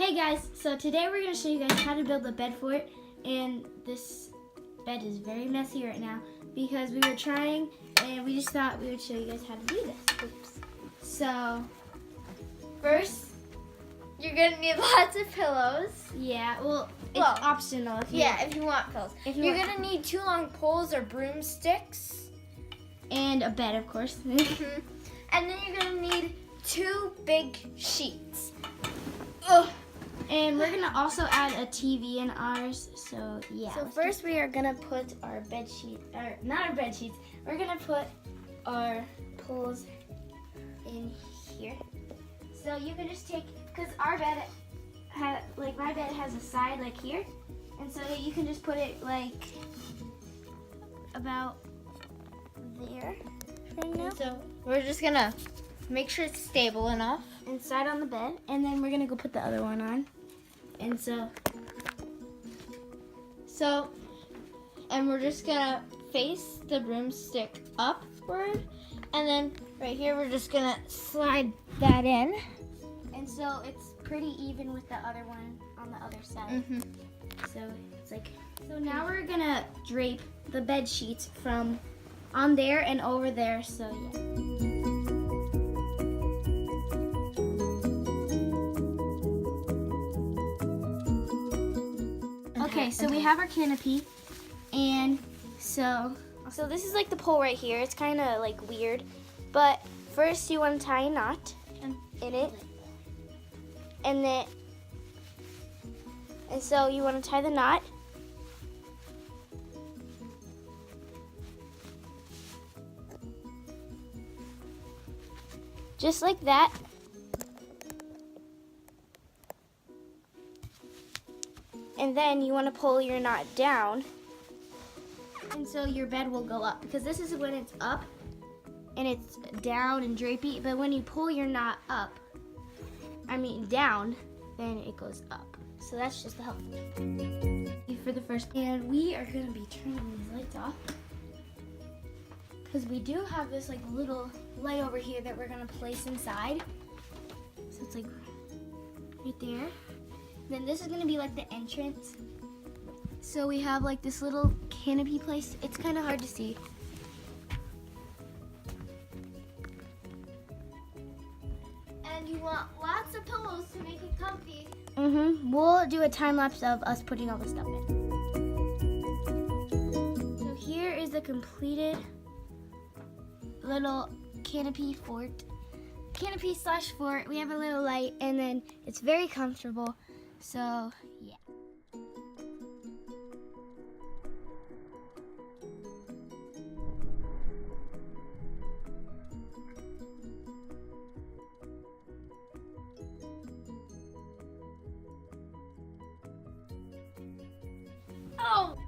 Hey guys, so today we're going to show you guys how to build a bed for it, and this bed is very messy right now because we were trying and we just thought we would show you guys how to do this. Oops. So, first, you're going to need lots of pillows. Yeah, well, it's optional if you if you want pillows. You're going to need 2 long poles or broomsticks. And a bed, of course. And then you're going to need 2 big sheets. And we're gonna also add a TV in ours, so yeah. So first we are gonna put our bed sheet, or not our bed sheets, we're gonna put our poles in here. So you can just take, because our bed, my bed has a side like here, and so you can just put it like about there right now. So we're just gonna make sure it's stable enough. And slide on the bed, and then we're gonna go put the other one on. And and we're just gonna face the broomstick upward, and then right here we're just gonna slide that in. And so it's pretty even with the other one on the other side. So it's like, so now we're gonna drape the bed sheets from on there and over there, so yeah. Okay, so we have our canopy, and so this is like the pole right here. It's kind of like weird, but first you want to tie a knot in it, and so you want to tie the knot. Just like that. And then you want to pull your knot down, and so your bed will go up, because this is when it's up and it's down and drapey, but when you pull your knot down, then it goes up. So that's just the help for the first. And we are going to be turning these lights off, because we do have this like little light over here that we're going to place inside. So it's like right there. Then this is going to be like the entrance. So we have like this little canopy place. It's kind of hard to see. And you want lots of pillows to make it comfy. We'll do a time lapse of us putting all the stuff in. So here is the completed little canopy fort. Canopy/fort. We have a little light, and then it's very comfortable. So, yeah. Oh!